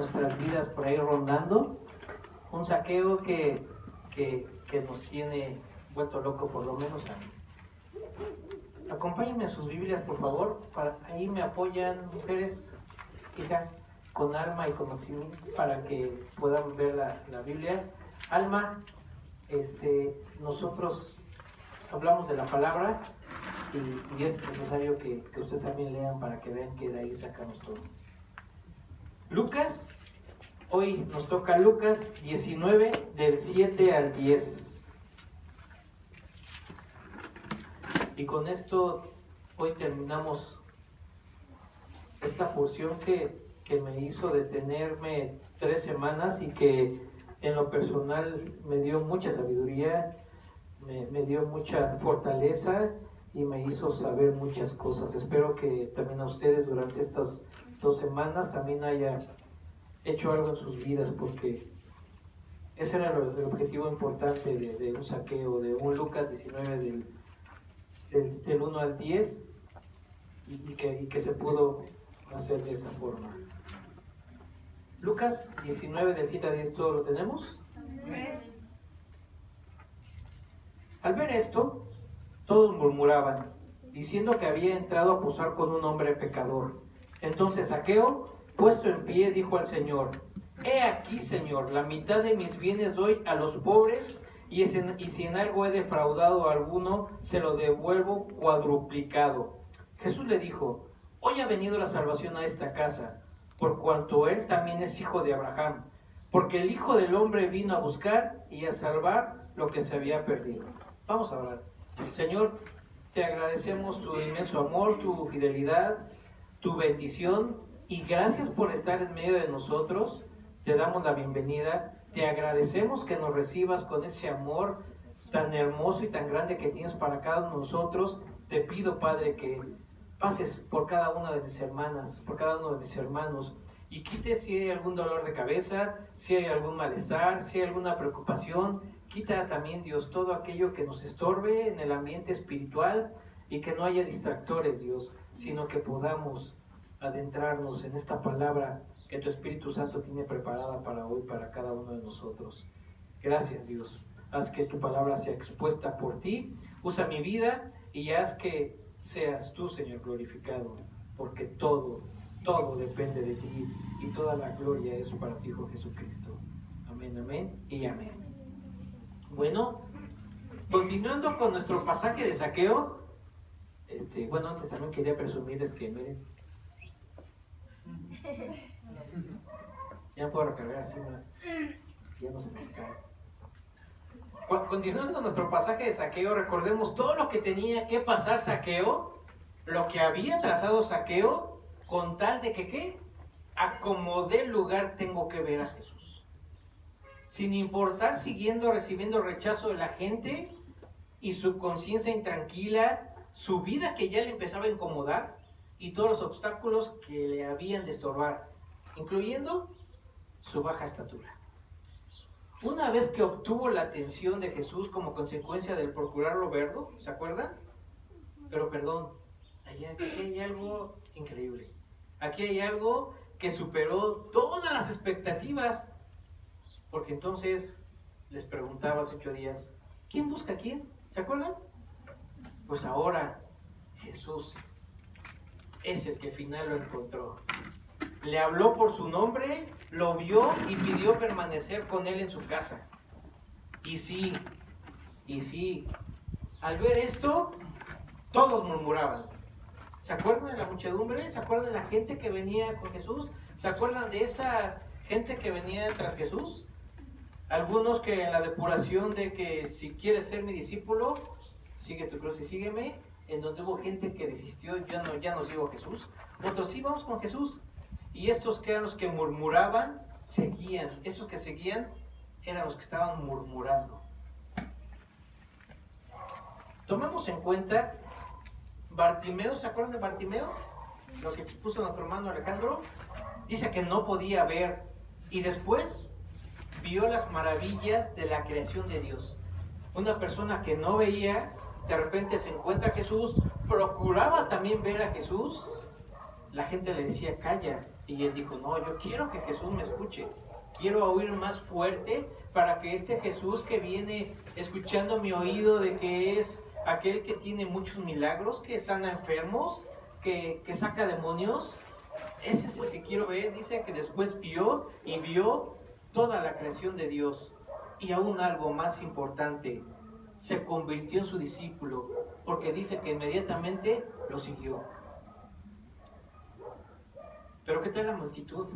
nuestras vidas por ahí rondando. Un Zaqueo que nos tiene vuelto loco, por lo menos a mí. Acompáñenme a sus Biblias, por favor. Ahí me apoyan, mujeres, hija, con Alma y con Maximín, para que puedan ver la Biblia. Alma, nosotros hablamos de la palabra y es necesario que ustedes también lean para que vean que de ahí sacamos todo. Lucas, hoy nos toca Lucas 19, del 7 al 10. Y con esto hoy terminamos esta porción que me hizo detenerme 3 semanas y que en lo personal me dio mucha sabiduría, me dio mucha fortaleza y me hizo saber muchas cosas. Espero que también a ustedes durante estas 2 semanas también haya hecho algo en sus vidas, porque ese era el objetivo importante de un Zaqueo, de un Lucas 19 del 1 al 10 y que se pudo hacer de esa forma. Lucas 19 del 7 al 10, ¿todo lo tenemos? Al ver esto, todos murmuraban, diciendo que había entrado a posar con un hombre pecador. Entonces Zaqueo, puesto en pie, dijo al Señor: He aquí, Señor, la mitad de mis bienes doy a los pobres, y si en algo he defraudado a alguno, se lo devuelvo cuadruplicado. Jesús le dijo: Hoy ha venido la salvación a esta casa, por cuanto él también es hijo de Abraham, porque el Hijo del Hombre vino a buscar y a salvar lo que se había perdido. Vamos a orar. Señor, te agradecemos tu inmenso amor, tu fidelidad, tu bendición, y gracias por estar en medio de nosotros. Te damos la bienvenida. Te agradecemos que nos recibas con ese amor tan hermoso y tan grande que tienes para cada uno de nosotros. Te pido, Padre, que pases por cada una de mis hermanas, por cada uno de mis hermanos, y quites si hay algún dolor de cabeza, si hay algún malestar, si hay alguna preocupación. Quita también, Dios, todo aquello que nos estorbe en el ambiente espiritual, y que no haya distractores, Dios, sino que podamos adentrarnos en esta palabra que tu Espíritu Santo tiene preparada para hoy, para cada uno de nosotros. Gracias, Dios. Haz que tu palabra sea expuesta por ti. Usa mi vida y haz que seas tú, Señor, glorificado, porque todo depende de ti y toda la gloria es para ti, Hijo Jesucristo. Amén, amén y amén. Bueno, continuando con nuestro pasaje de Zaqueo, antes también quería presumirles que, miren, ya puedo recargar así, ya no se nos cae. Continuando nuestro pasaje de Zaqueo, recordemos todo lo que tenía que pasar Zaqueo, lo que había trazado Zaqueo, con tal de que, ¿qué? A como dé lugar tengo que ver a Jesús. Sin importar, recibiendo rechazo de la gente y su conciencia intranquila, su vida que ya le empezaba a incomodar y todos los obstáculos que le habían de estorbar, incluyendo su baja estatura. Una vez que obtuvo la atención de Jesús como consecuencia del procurarlo verlo, ¿se acuerdan? Pero perdón, aquí hay algo increíble. Aquí hay algo que superó todas las expectativas. Porque entonces les preguntaba hace 8 días, ¿quién busca a quién? ¿Se acuerdan? Pues ahora Jesús es el que al final lo encontró. Le habló por su nombre, lo vio y pidió permanecer con él en su casa. Y sí, al ver esto, todos murmuraban. ¿Se acuerdan de la muchedumbre? ¿Se acuerdan de la gente que venía con Jesús? ¿Se acuerdan de esa gente que venía tras Jesús? Algunos que en la depuración de que si quieres ser mi discípulo, sigue tu cruz y sígueme, en donde hubo gente que desistió, ya no sigo a Jesús. Otros sí, vamos con Jesús. Y estos que eran los que murmuraban, seguían. Estos que seguían eran los que estaban murmurando. Tomemos en cuenta Bartimeo, ¿se acuerdan de Bartimeo? Lo que expuso nuestro hermano Alejandro. Dice que no podía ver y después vio las maravillas de la creación de Dios. Una persona que no veía, de repente se encuentra a Jesús, procuraba también ver a Jesús. La gente le decía, calla, Y él dijo, no, yo quiero que Jesús me escuche. Quiero oír más fuerte para que este Jesús que viene escuchando mi oído de que es aquel que tiene muchos milagros, que sana enfermos, que saca demonios, ese es el que quiero ver. Dice que después vio toda la creación de Dios. Y aún algo más importante, se convirtió en su discípulo, porque dice que inmediatamente lo siguió. Pero ¿qué tal la multitud?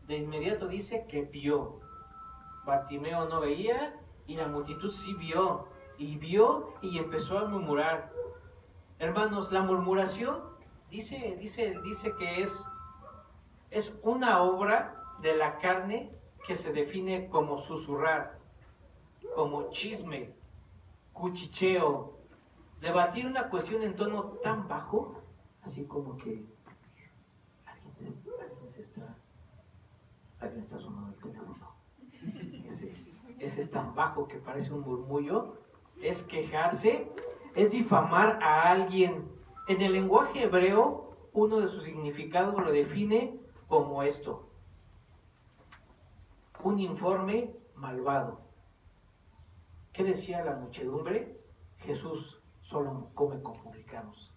De inmediato dice que vio. Bartimeo no veía y la multitud sí vio. Y empezó a murmurar. Hermanos, la murmuración dice que es una obra de la carne que se define como susurrar, como chisme, cuchicheo, debatir una cuestión en tono tan bajo, así como que alguien está sonando el teléfono. Ese es tan bajo que parece un murmullo, es quejarse, es difamar a alguien. En el lenguaje hebreo, uno de sus significados lo define como esto: un informe malvado. ¿Qué decía la muchedumbre? Jesús solo come con publicanos.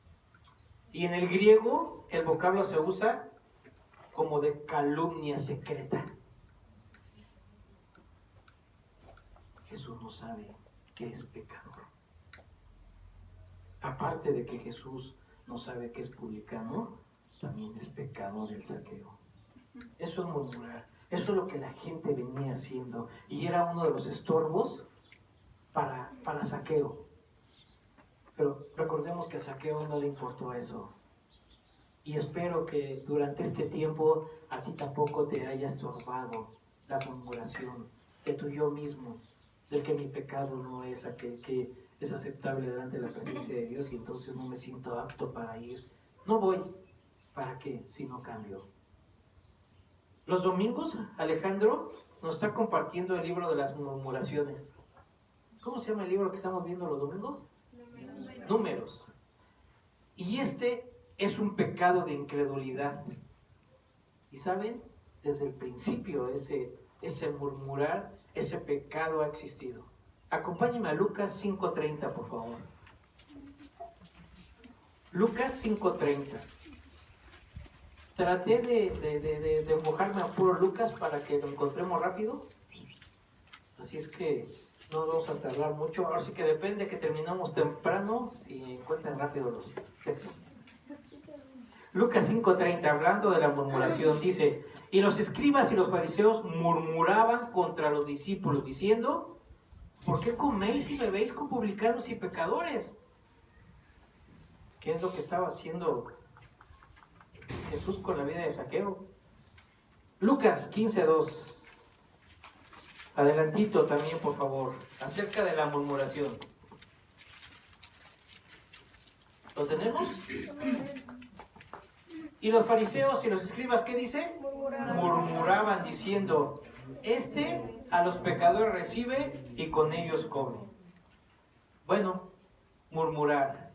Y en el griego el vocablo se usa como de calumnia secreta. Jesús no sabe que es pecador. Aparte de que Jesús no sabe que es publicano, también es pecador el Zaqueo. Eso es murmurar. Eso es lo que la gente venía haciendo. Y era uno de los estorbos para Zaqueo. Pero recordemos que a Zaqueo no le importó eso. Y espero que durante este tiempo a ti tampoco te haya estorbado la murmuración de tu yo mismo, del que mi pecado no es aquel que es aceptable delante de la presencia de Dios y entonces no me siento apto para ir. No voy. ¿Para qué? Si no cambio. Los domingos, Alejandro nos está compartiendo el libro de las murmuraciones. ¿Cómo se llama el libro que estamos viendo los domingos? Números. Y este es un pecado de incredulidad. Y saben, desde el principio ese murmurar, ese pecado ha existido. Acompáñenme a Lucas 5:30, por favor. Lucas 5:30. Traté de enfocarme a puro Lucas para que lo encontremos rápido. Así es que no vamos a tardar mucho. Ahora sí que depende que terminamos temprano, si encuentran rápido los textos. Lucas 5:30, hablando de la murmuración, dice: y los escribas y los fariseos murmuraban contra los discípulos, diciendo: ¿por qué coméis y bebéis con publicanos y pecadores? ¿Qué es lo que estaba haciendo Jesús con la vida de Zaqueo? Lucas 15:2. Adelantito también, por favor, acerca de la murmuración. ¿Lo tenemos? Y los fariseos y los escribas, ¿qué dice? Murmuraban diciendo: este a los pecadores recibe y con ellos come. Bueno, murmurar.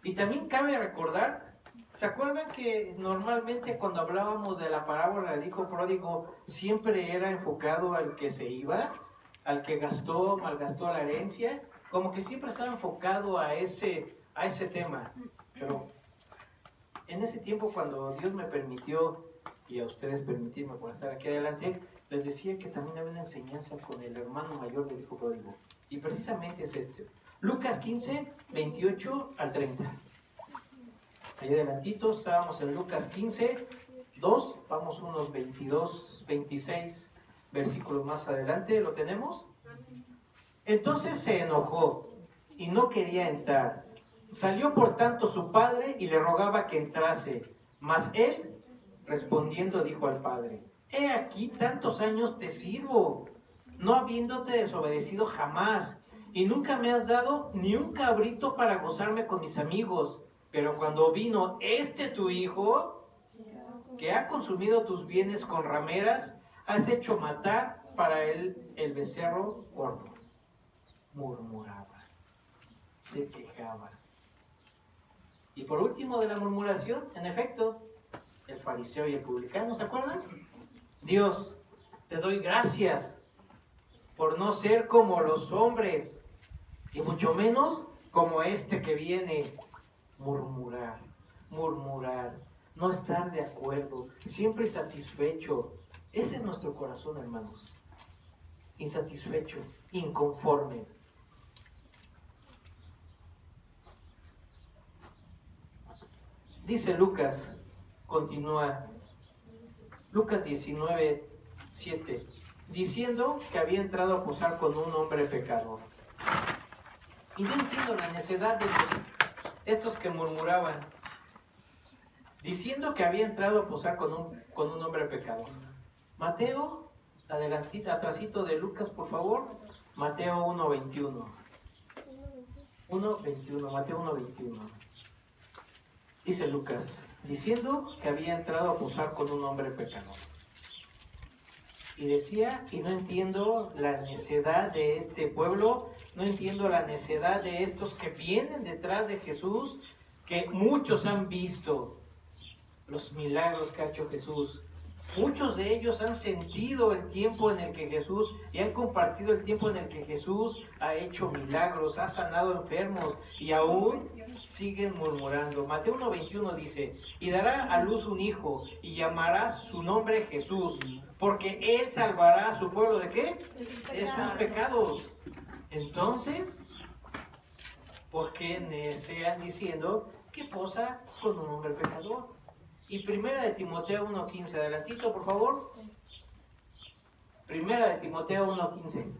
Y también cabe recordar, ¿se acuerdan que normalmente cuando hablábamos de la parábola del hijo pródigo siempre era enfocado al que se iba, al que malgastó la herencia? Como que siempre estaba enfocado a ese tema. Pero en ese tiempo, cuando Dios me permitió, y a ustedes permitirme por estar aquí adelante, les decía que también había una enseñanza con el hermano mayor del hijo pródigo. Y precisamente es este. Lucas 15, 28 al 30. Ahí adelantito, estábamos en Lucas 15, 2, vamos unos 22, 26 versículos más adelante, ¿lo tenemos? Entonces se enojó y no quería entrar. Salió por tanto su padre y le rogaba que entrase. Mas él, respondiendo, dijo al padre: he aquí tantos años te sirvo, no habiéndote desobedecido jamás, y nunca me has dado ni un cabrito para gozarme con mis amigos. Pero cuando vino este tu hijo, que ha consumido tus bienes con rameras, has hecho matar para él el becerro gordo. Murmuraba, se quejaba. Y por último de la murmuración, en efecto, el fariseo y el publicano, ¿se acuerdan? Dios, te doy gracias por no ser como los hombres, y mucho menos como este que viene, murmurar, murmurar, no estar de acuerdo, siempre insatisfecho. Ese es nuestro corazón, hermanos. Insatisfecho, inconforme. Dice Lucas, continúa, Lucas 19:7, diciendo que había entrado a posar con un hombre pecador. Y yo entiendo la necedad de estos que murmuraban, diciendo que había entrado a posar con un hombre pecador. Mateo, adelantito, atrasito de Lucas, por favor, Mateo 1:21. 1:21, Mateo 1:21. Dice Lucas, diciendo que había entrado a posar con un hombre pecador. Y decía, y no entiendo la necedad de este pueblo, no entiendo la necedad de estos que vienen detrás de Jesús, que muchos han visto los milagros que ha hecho Jesús. Muchos de ellos han sentido el tiempo en el que Jesús, y han compartido el tiempo en el que Jesús ha hecho milagros, ha sanado enfermos, y aún siguen murmurando. Mateo 1:21 dice, y dará a luz un hijo, y llamará su nombre Jesús, porque él salvará a su pueblo ¿de qué? De sus pecados. Entonces, ¿por qué necean diciendo que posa con un hombre pecador? Y Primera de Timoteo 1:15, adelantito, por favor. Primera de Timoteo 1:15.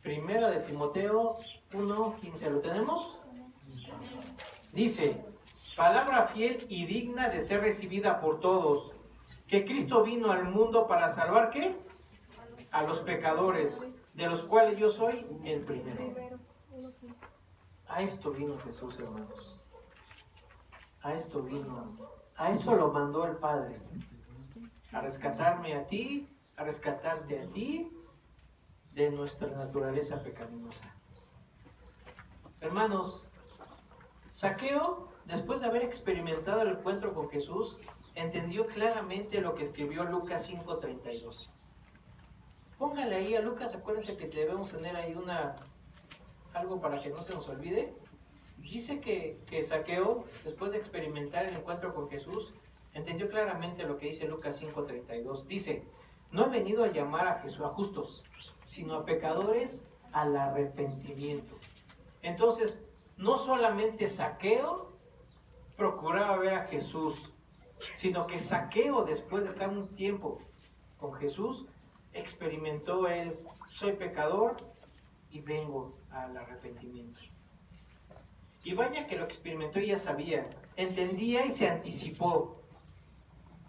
Primera de Timoteo 1:15, ¿lo tenemos? Dice, palabra fiel y digna de ser recibida por todos, que Cristo vino al mundo para salvar, ¿qué? A los pecadores, de los cuales yo soy el primero. A esto vino Jesús, hermanos. A esto vino. A esto lo mandó el Padre. A rescatarme a ti, a rescatarte a ti de nuestra naturaleza pecaminosa. Hermanos, Zaqueo, después de haber experimentado el encuentro con Jesús, entendió claramente lo que escribió Lucas 5:32. Póngale ahí a Lucas, acuérdense que debemos tener ahí algo para que no se nos olvide. Dice que Zaqueo, después de experimentar el encuentro con Jesús, entendió claramente lo que dice Lucas 5:32. Dice, no he venido a llamar a Jesús a justos, sino a pecadores al arrepentimiento. Entonces, no solamente Zaqueo procuraba ver a Jesús, sino que Zaqueo, después de estar un tiempo con Jesús, experimentó él, soy pecador y vengo al arrepentimiento. Y vaya que lo experimentó y ya sabía, entendía y se anticipó.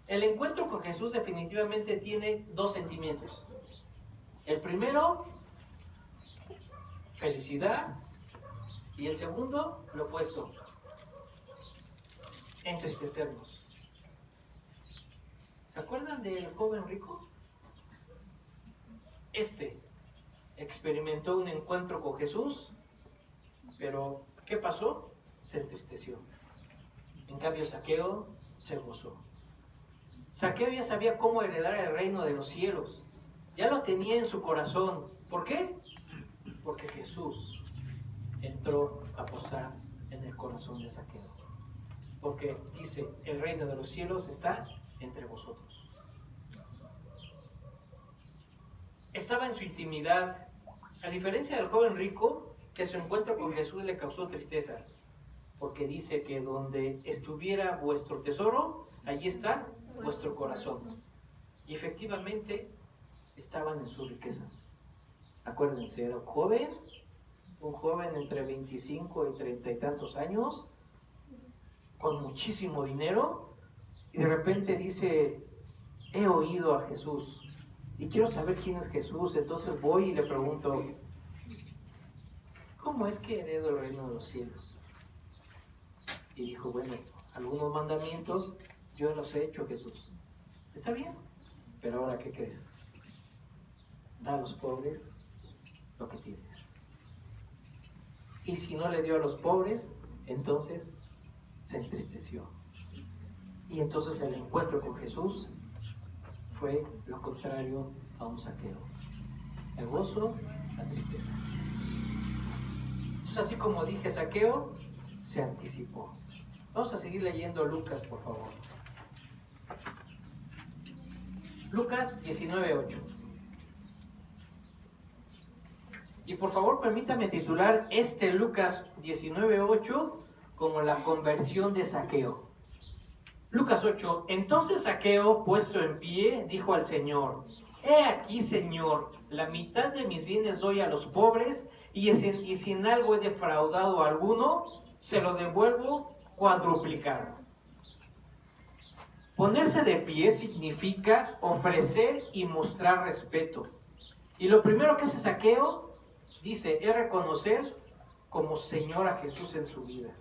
El encuentro con Jesús definitivamente tiene dos sentimientos. El primero, felicidad, y el segundo, lo opuesto, entristecernos. ¿Se acuerdan del joven rico? Este experimentó un encuentro con Jesús, pero ¿qué pasó? Se entristeció. En cambio, Zaqueo se gozó. Zaqueo ya sabía cómo heredar el reino de los cielos. Ya lo tenía en su corazón. ¿Por qué? Porque Jesús entró a posar en el corazón de Zaqueo. Porque dice, el reino de los cielos está entre vosotros. Estaba en su intimidad, a diferencia del joven rico, que su encuentro con Jesús le causó tristeza, porque dice que donde estuviera vuestro tesoro, allí está vuestro corazón. Y efectivamente, estaban en sus riquezas. Acuérdense, era un joven entre 25 y 30 y tantos años, con muchísimo dinero, y de repente dice, he oído a Jesús, y quiero saber quién es Jesús. Entonces voy y le pregunto, ¿cómo es que heredo el reino de los cielos? Y dijo, bueno, algunos mandamientos yo los he hecho, Jesús. Está bien, pero ahora ¿qué crees? Da a los pobres lo que tienes. Y si no le dio a los pobres, entonces se entristeció. Y entonces el encuentro con Jesús fue lo contrario a un saqueo. El gozo, la tristeza. Entonces, así como dije, saqueo se anticipó. Vamos a seguir leyendo Lucas, por favor. Lucas 19:8. Y por favor, permítame titular este Lucas 19:8 como la conversión de Saqueo. Lucas 8. Entonces Saqueo, puesto en pie, dijo al Señor: He aquí, Señor, la mitad de mis bienes doy a los pobres, y si en algo he defraudado a alguno, se lo devuelvo cuadruplicado. Ponerse de pie significa ofrecer y mostrar respeto. Y lo primero que hace Saqueo, dice, es reconocer como Señor a Jesús en su vida.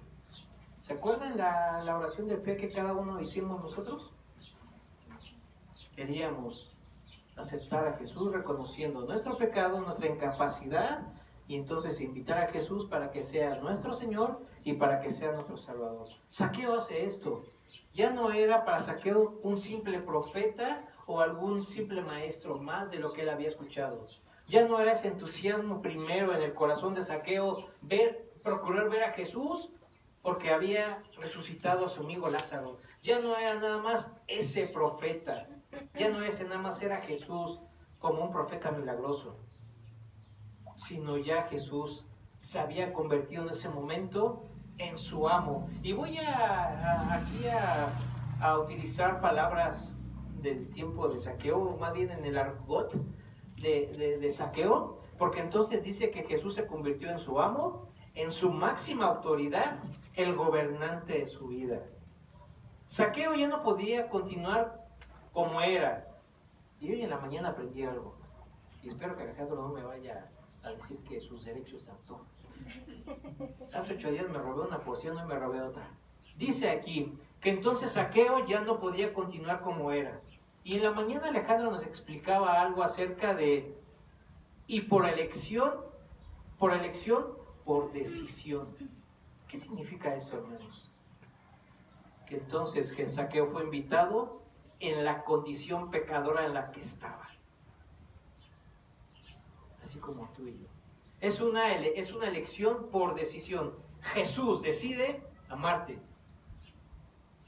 ¿Se acuerdan la oración de fe que cada uno hicimos nosotros? Queríamos aceptar a Jesús reconociendo nuestro pecado, nuestra incapacidad, y entonces invitar a Jesús para que sea nuestro Señor y para que sea nuestro Salvador. Saqueo hace esto. Ya no era para Saqueo un simple profeta o algún simple maestro más de lo que él había escuchado. Ya no era ese entusiasmo primero en el corazón de Saqueo procurar ver a Jesús porque había resucitado a su amigo Lázaro. Ya no era nada más ese profeta. Ya no ese nada más era Jesús como un profeta milagroso, sino ya Jesús se había convertido en ese momento en su amo. Y voy aquí a utilizar palabras del tiempo de Saqueo, más bien en el argot de Saqueo, porque entonces dice que Jesús se convirtió en su amo, en su máxima autoridad, el gobernante de su vida. Saqueo ya no podía continuar como era. Y hoy en la mañana aprendí algo, y espero que Alejandro no me vaya a decir que sus derechos de autor. Hace 8 días me robé una porción y me robé otra. Dice aquí que entonces Saqueo ya no podía continuar como era. Y en la mañana Alejandro nos explicaba algo acerca de, y por elección, por decisión. ¿Qué significa esto, hermanos? Que entonces Saqueo fue invitado en la condición pecadora en la que estaba. Así como tú y yo. Es una elección por decisión. Jesús decide amarte.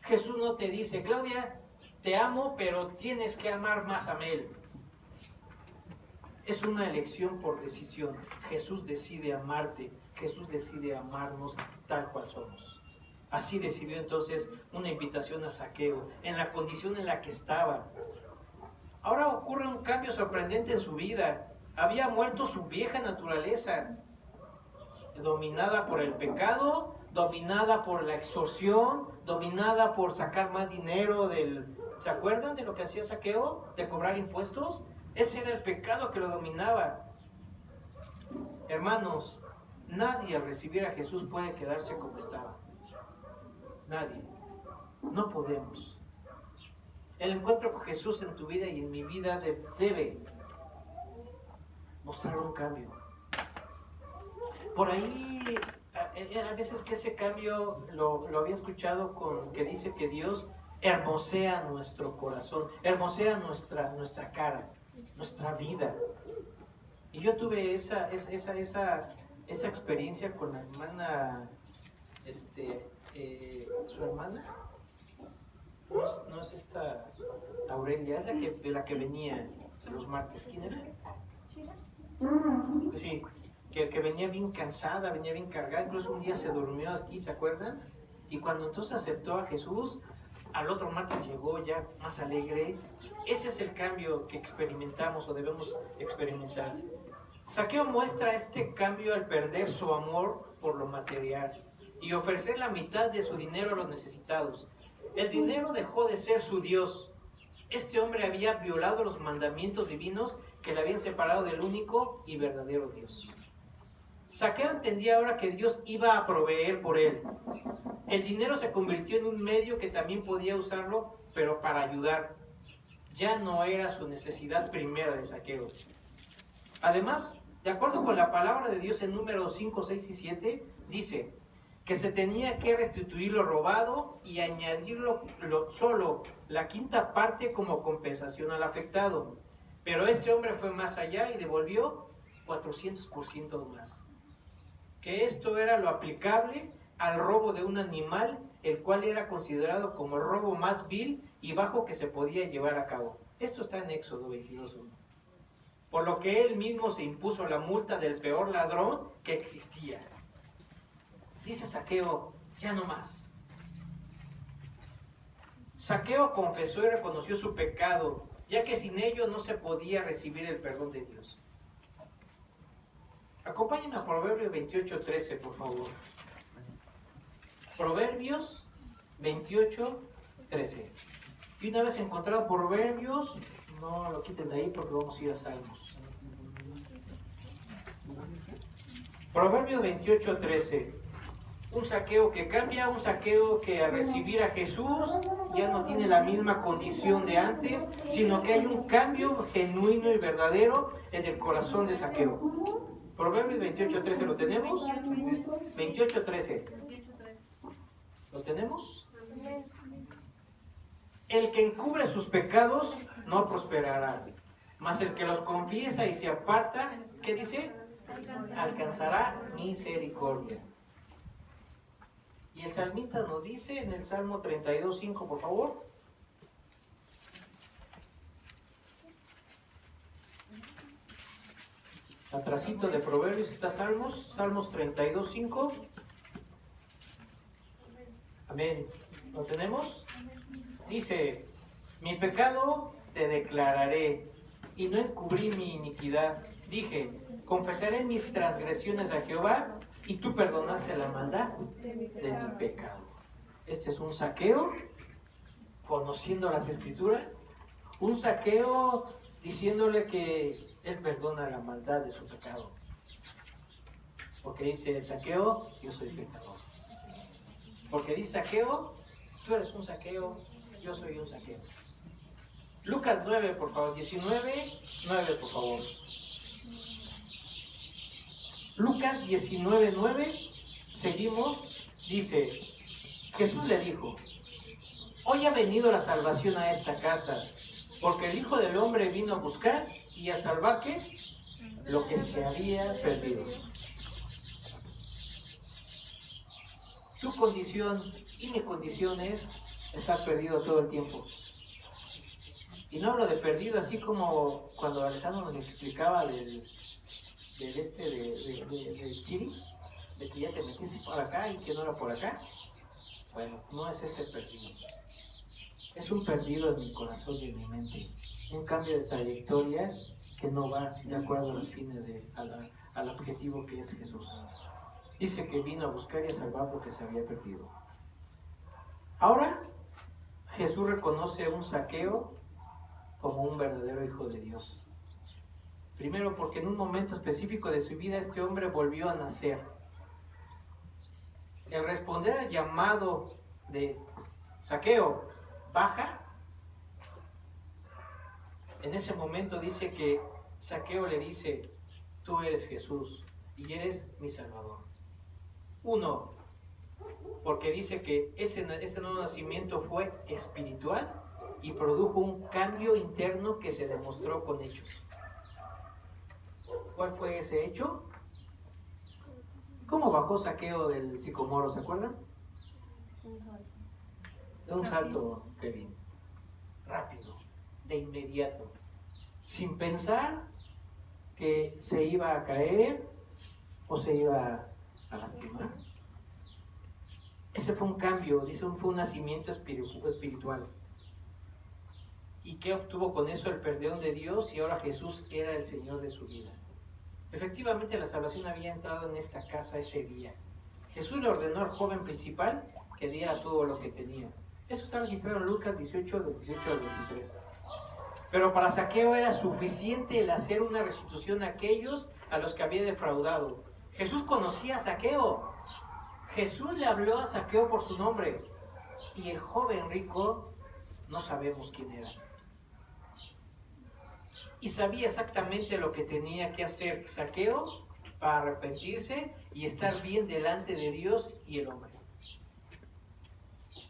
Jesús no te dice, Claudia, te amo, pero tienes que amar más a Mel. Es una elección por decisión. Jesús decide amarte. Jesús decide amarnos tal cual somos. Así decidió entonces una invitación a Saqueo, en la condición en la que estaba. Ahora ocurre un cambio sorprendente en su vida. Había muerto su vieja naturaleza, dominada por el pecado, dominada por la extorsión, dominada por sacar más dinero del... ¿Se acuerdan de lo que hacía Saqueo? De cobrar impuestos. Ese era el pecado que lo dominaba. Hermanos, nadie al recibir a Jesús puede quedarse como estaba. Nadie. No podemos. El encuentro con Jesús en tu vida y en mi vida debe mostrar un cambio. Por ahí, a veces que ese cambio lo había escuchado que dice que Dios hermosea nuestro corazón, hermosea nuestra cara, nuestra vida. Y yo tuve esa experiencia con la hermana, su hermana, no es esta Aurelia, es de la que venía los martes. ¿Quién era? Sí, que venía bien cansada, venía bien cargada, incluso un día se durmió aquí, ¿se acuerdan? Y cuando entonces aceptó a Jesús, al otro martes llegó ya más alegre. Ese es el cambio que experimentamos o debemos experimentar. Saqueo muestra este cambio al perder su amor por lo material y ofrecer la mitad de su dinero a los necesitados. El dinero dejó de ser su Dios. Este hombre había violado los mandamientos divinos que le habían separado del único y verdadero Dios. Saqueo entendía ahora que Dios iba a proveer por él. El dinero se convirtió en un medio que también podía usarlo, pero para ayudar. Ya no era su necesidad primera de Saqueo. Además, De acuerdo con la palabra de Dios en Números 5, 6 y 7, dice que se tenía que restituir lo robado y añadirlo solo la quinta parte como compensación al afectado. Pero este hombre fue más allá y devolvió 400% más. Que esto era lo aplicable al robo de un animal, el cual era considerado como el robo más vil y bajo que se podía llevar a cabo. Esto está en Éxodo 22:1. Por lo que él mismo se impuso la multa del peor ladrón que existía. Dice Zaqueo, ya no más. Zaqueo confesó y reconoció su pecado, ya que sin ello no se podía recibir el perdón de Dios. Acompáñenme a Proverbios 28:13, por favor. Proverbios 28:13. Y una vez encontrado Proverbios, no lo quiten de ahí porque vamos a ir a Salmos. Proverbios 28:13. Un Zaqueo que cambia, un Zaqueo que al recibir a Jesús ya no tiene la misma condición de antes, sino que hay un cambio genuino y verdadero en el corazón de Zaqueo. Proverbios 28:13, ¿lo tenemos? 28:13. ¿Lo tenemos? El que encubre sus pecados no prosperará, mas el que los confiesa y se aparta, ¿qué dice? Alcanzará misericordia. Y el salmista nos dice en el Salmo 32:5, por favor. Atrasito de Proverbios está Salmos 32:5. Amén. ¿Lo tenemos? Dice, mi pecado te declararé y no encubrí mi iniquidad. Dije, confesaré mis transgresiones a Jehová y tú perdonaste la maldad de mi pecado. Este es un Zaqueo conociendo las Escrituras, un Zaqueo diciéndole que él perdona la maldad de su pecado. Porque dice Zaqueo, yo soy pecador. Porque dice Zaqueo, tú eres un Zaqueo, yo soy un Zaqueo. Lucas 9, por favor, 19:9, por favor. Lucas 19:9, seguimos, dice, Jesús le dijo, hoy ha venido la salvación a esta casa, porque el Hijo del Hombre vino a buscar y a salvar, ¿qué? Lo que se había perdido. Tu condición y mi condición es estar perdido todo el tiempo. Y no hablo de perdido así como cuando Alejandro nos explicaba del Siri, de que ya te metiste por acá y que no era por acá. Bueno, no es ese perdido. Es un perdido en mi corazón y en mi mente. Un cambio de trayectoria que no va de acuerdo a los fines, al objetivo que es Jesús. Dice que vino a buscar y a salvar lo que se había perdido. Ahora, Jesús reconoce a un Zaqueo como un verdadero hijo de Dios. Primero, porque en un momento específico de su vida este hombre volvió a nacer. El responder al llamado de Zaqueo, baja, en ese momento dice que Zaqueo le dice, tú eres Jesús y eres mi Salvador. Uno, porque dice que este nuevo nacimiento fue espiritual y produjo un cambio interno que se demostró con hechos. ¿Cuál fue ese hecho? ¿Cómo bajó Zaqueo del sicomoro, se acuerdan? De un salto, Kevin. Rápido, de inmediato. Sin pensar que se iba a caer o se iba a lastimar. Ese fue un cambio, dice, fue un nacimiento espiritual. ¿Y qué obtuvo con eso? El perdón de Dios, y ahora Jesús era el Señor de su vida. Efectivamente, la salvación había entrado en esta casa ese día. Jesús le ordenó al joven principal que diera todo lo que tenía. Eso está registrado en Lucas 18, del 18 al 23. Pero para Zaqueo era suficiente el hacer una restitución a aquellos a los que había defraudado. Jesús conocía a Zaqueo. Jesús le habló a Zaqueo por su nombre. Y el joven rico no sabemos quién era. y sabía exactamente lo que tenía que hacer Zaqueo para arrepentirse y estar bien delante de Dios y el hombre.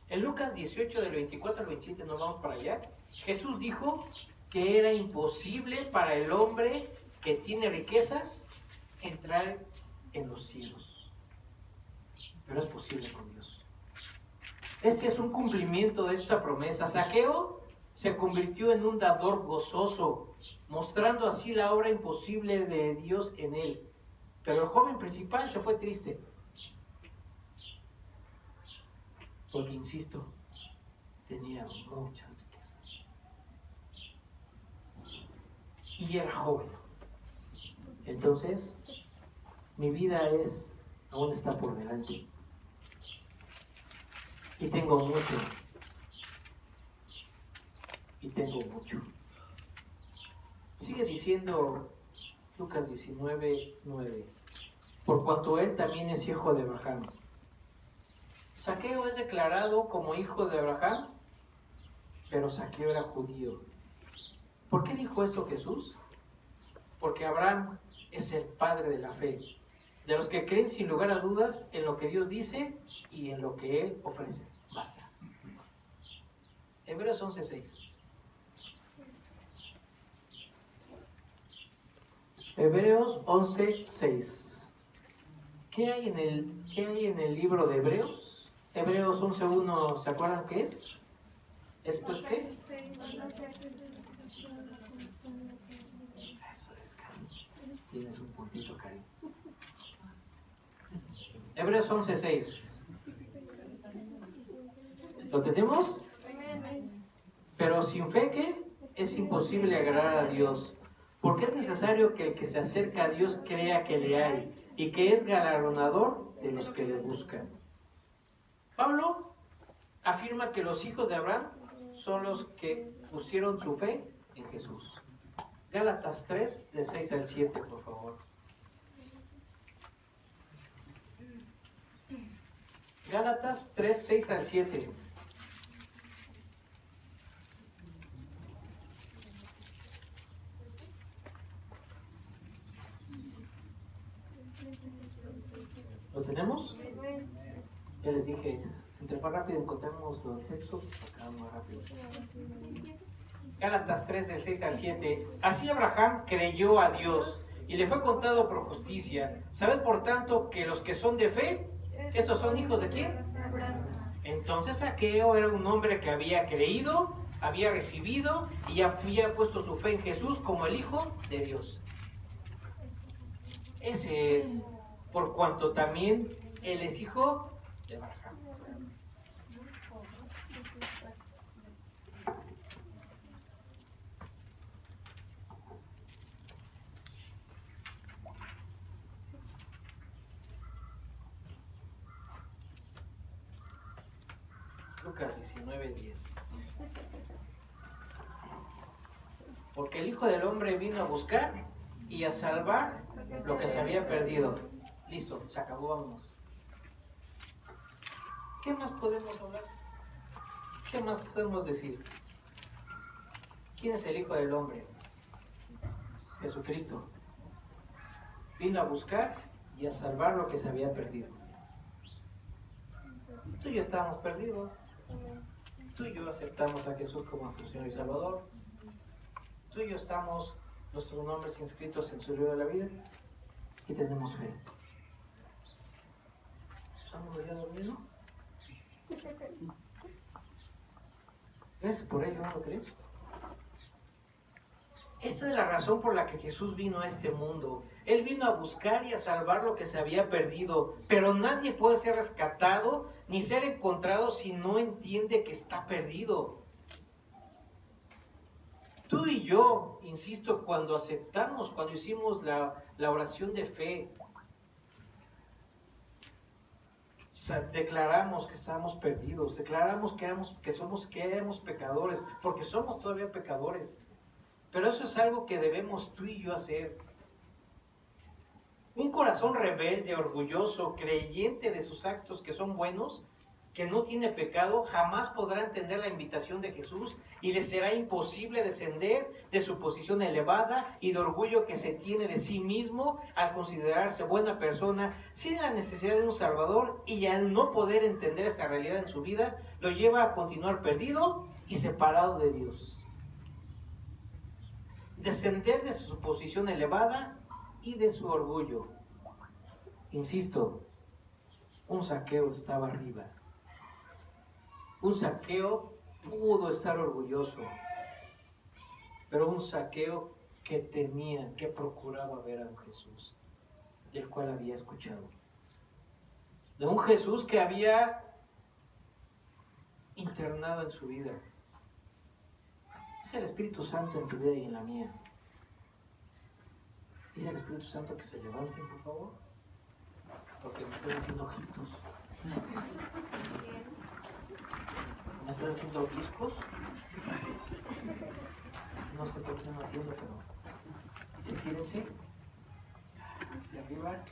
En Lucas 18, del 24 al 27, nos vamos para allá. Jesús dijo que era imposible para el hombre que tiene riquezas entrar en los cielos. Pero es posible con Dios. Este es un cumplimiento de esta promesa. Zaqueo se convirtió en un dador gozoso, mostrando así la obra imposible de Dios en él. Pero el joven principal se fue triste. Porque, insisto, tenía muchas riquezas. Y era joven. Entonces, mi vida aún está por delante. Y tengo mucho. Y tengo mucho. Sigue diciendo Lucas 19, 9. Por cuanto él también es hijo de Abraham. Zaqueo es declarado como hijo de Abraham, pero Zaqueo era judío. ¿Por qué dijo esto Jesús? Porque Abraham es el padre de la fe, de los que creen sin lugar a dudas en lo que Dios dice y en lo que Él ofrece. Basta. Hebreos 11:6. Hebreos 11:6. ¿Qué hay en el libro de Hebreos? Hebreos 11:1, ¿se acuerdan qué es? ¿Es pues qué? Eso es, cariño. Tienes un puntito, cariño. Hebreos 11:6. ¿Lo tenemos? Pero sin fe, ¿qué? Es imposible agradar a Dios. Porque es necesario que el que se acerca a Dios crea que le hay y que es galardonador de los que le buscan. Pablo afirma que los hijos de Abraham son los que pusieron su fe en Jesús. Gálatas 3, de 6 al 7, por favor. Gálatas 3, 6 al 7. ¿Lo tenemos? Ya les dije, entre más rápido encontramos los textos, acá más rápido. Gálatas 3, del 6 al 7. Así Abraham creyó a Dios y le fue contado por justicia. ¿Sabed por tanto que los que son de fe, estos son hijos de quién? Entonces Zaqueo era un hombre que había creído, había recibido y había puesto su fe en Jesús como el Hijo de Dios. Ese es, por cuanto también él es hijo de Abraham. Lucas 19:10. Porque el Hijo del Hombre vino a buscar y a salvar lo que se había perdido. Listo, se acabó, vámonos. ¿Qué más podemos hablar? ¿Qué más podemos decir? ¿Quién es el Hijo del Hombre? Jesucristo. Vino a buscar y a salvar lo que se había perdido. Tú y yo estábamos perdidos. Tú y yo aceptamos a Jesús como nuestro Señor y Salvador. Tú y yo estamos, nuestros nombres inscritos en su libro de la vida y tenemos fe. ¿Estamos ya dormidos? Gracias por ello, ¿no lo crees? Esta es la razón por la que Jesús vino a este mundo. Él vino a buscar y a salvar lo que se había perdido, pero nadie puede ser rescatado ni ser encontrado si no entiende que está perdido. Tú y yo, insisto, cuando aceptamos, cuando hicimos la oración de fe, declaramos que estábamos perdidos, declaramos que éramos pecadores, porque somos todavía pecadores. Pero eso es algo que debemos tú y yo hacer. Un corazón rebelde, orgulloso, creyente de sus actos que son buenos, que no tiene pecado, jamás podrá entender la invitación de Jesús y le será imposible descender de su posición elevada y de orgullo que se tiene de sí mismo al considerarse buena persona, sin la necesidad de un Salvador, y al no poder entender esta realidad en su vida, lo lleva a continuar perdido y separado de Dios. Descender de su posición elevada y de su orgullo. Insisto, un Zaqueo estaba arriba. Un Zaqueo pudo estar orgulloso, pero un Zaqueo que temía, que procuraba ver a un Jesús, del cual había escuchado. De un Jesús que había internado en su vida. Es el Espíritu Santo en tu vida y en la mía. Dice el Espíritu Santo que se levanten, por favor, porque me están haciendo ojitos. ¿Me están haciendo obispos? No sé qué están haciendo, pero estírense hacia arriba.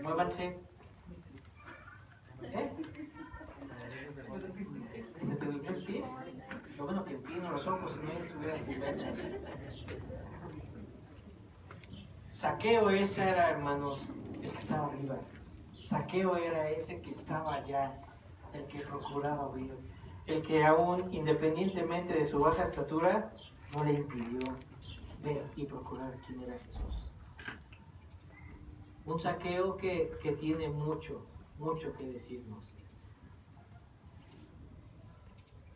Muévanse. ¿Se te durmió el pie? Lo bueno que el pie no los ojos, si no estuviera sin ver. Zaqueo ese era, hermanos, el que estaba arriba. Zaqueo era ese que estaba allá, el que procuraba oír, el que aún independientemente de su baja estatura, no le impidió ver y procurar quién era Jesús. Un Zaqueo que tiene mucho que decirnos.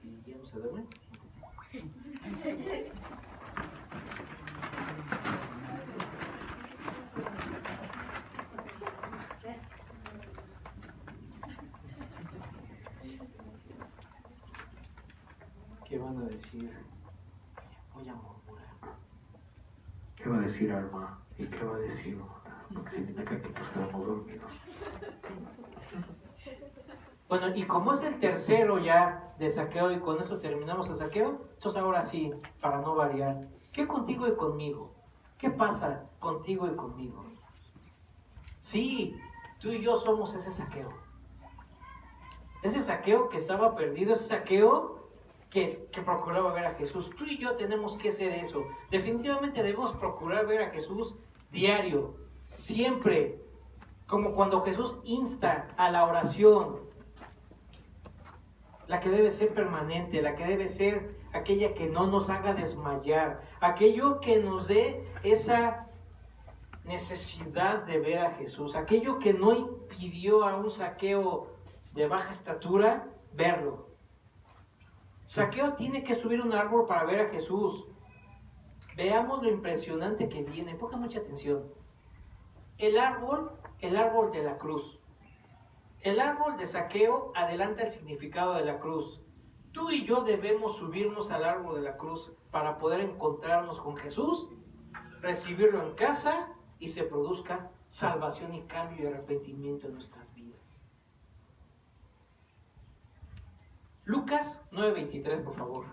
¿Y ya no se duerme? ¿Qué van a decir? Voy a murmurar. ¿Qué va a decir Alma? ¿Y qué va a decir Mona? Porque significa que nos quedamos dormidos. Bueno, y como es el tercero ya de Zaqueo, y con eso terminamos el Zaqueo, entonces ahora sí, para no variar, ¿qué contigo y conmigo? ¿Qué pasa contigo y conmigo? Sí, tú y yo somos ese Zaqueo. Ese Zaqueo que estaba perdido, ese Zaqueo que procuraba ver a Jesús. Tú y yo tenemos que hacer eso. Definitivamente debemos procurar ver a Jesús diario, siempre, como cuando Jesús insta a la oración, la que debe ser permanente, la que debe ser aquella que no nos haga desmayar, aquello que nos dé esa necesidad de ver a Jesús, aquello que no impidió a un Zaqueo de baja estatura verlo. Zaqueo tiene que subir un árbol para ver a Jesús. Veamos lo impresionante que viene, ponga mucha atención. El árbol de la cruz. El árbol de Zaqueo adelanta el significado de la cruz. Tú y yo debemos subirnos al árbol de la cruz para poder encontrarnos con Jesús, recibirlo en casa y se produzca salvación y cambio y arrepentimiento en nuestras vidas. Lucas 9:23, por favor.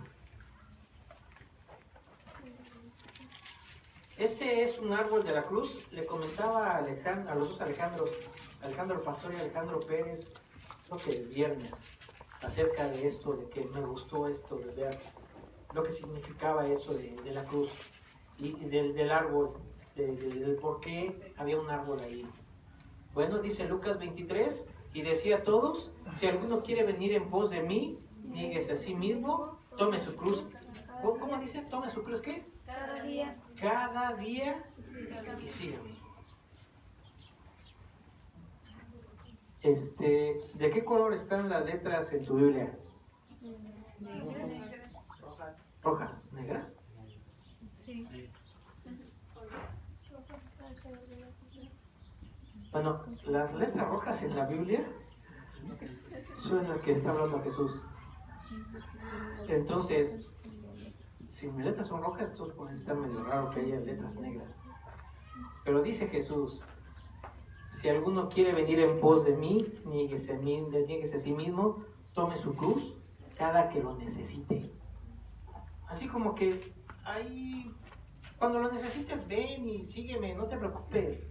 Este es un árbol de la cruz. Le comentaba a los dos Alejandros, Alejandro Pastor y Alejandro Pérez, creo que el viernes, acerca de esto, de que me gustó esto de ver lo que significaba eso de la cruz y del árbol, del por qué había un árbol ahí. Bueno, dice Lucas 23, y decía a todos, si alguno quiere venir en pos de mí, niéguese a sí mismo, tome su cruz. ¿Cómo dice? ¿Tome su cruz qué? Cada día. Cada día y sígame. ¿De qué color están las letras en tu Biblia? Rojas. ¿Negras? Sí. Bueno, las letras rojas en la Biblia suena que está hablando Jesús. Entonces, si mis letras son rojas, entonces puede estar medio raro que haya letras negras. Pero dice Jesús, si alguno quiere venir en pos de mí, niéguese a sí mismo, tome su cruz cada que lo necesite. Así como que hay Cuando lo necesites, ven y sígueme, no te preocupes.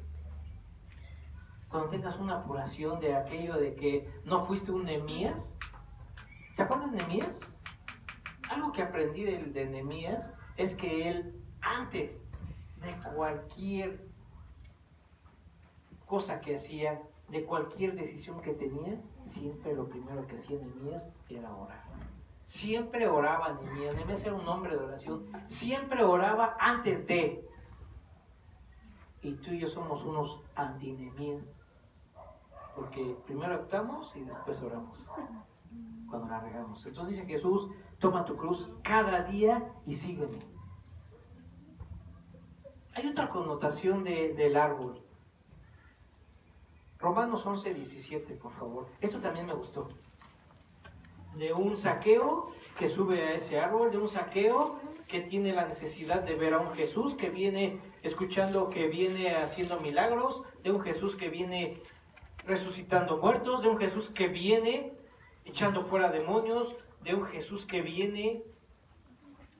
Cuando tengas una apuración de aquello de que no fuiste un Nehemías, ¿se acuerdan de Nehemías? Algo que aprendí de Nehemías es que él, antes de cualquier cosa que hacía, de cualquier decisión que tenía, siempre lo primero que hacía Nehemías era orar. Siempre oraba Nehemías. Nehemías era un hombre de oración. Siempre oraba antes de. Y tú y yo somos unos anti-Nehemías. Porque primero actuamos y después oramos. Cuando la regamos. Entonces dice Jesús, toma tu cruz cada día y sígueme. Hay otra connotación del árbol. Romanos 11:17, por favor. Esto también me gustó. De un Zaqueo que sube a ese árbol, de un Zaqueo que tiene la necesidad de ver a un Jesús que viene escuchando, que viene haciendo milagros, de un Jesús que viene resucitando muertos, de un Jesús que viene echando fuera demonios, de un Jesús que viene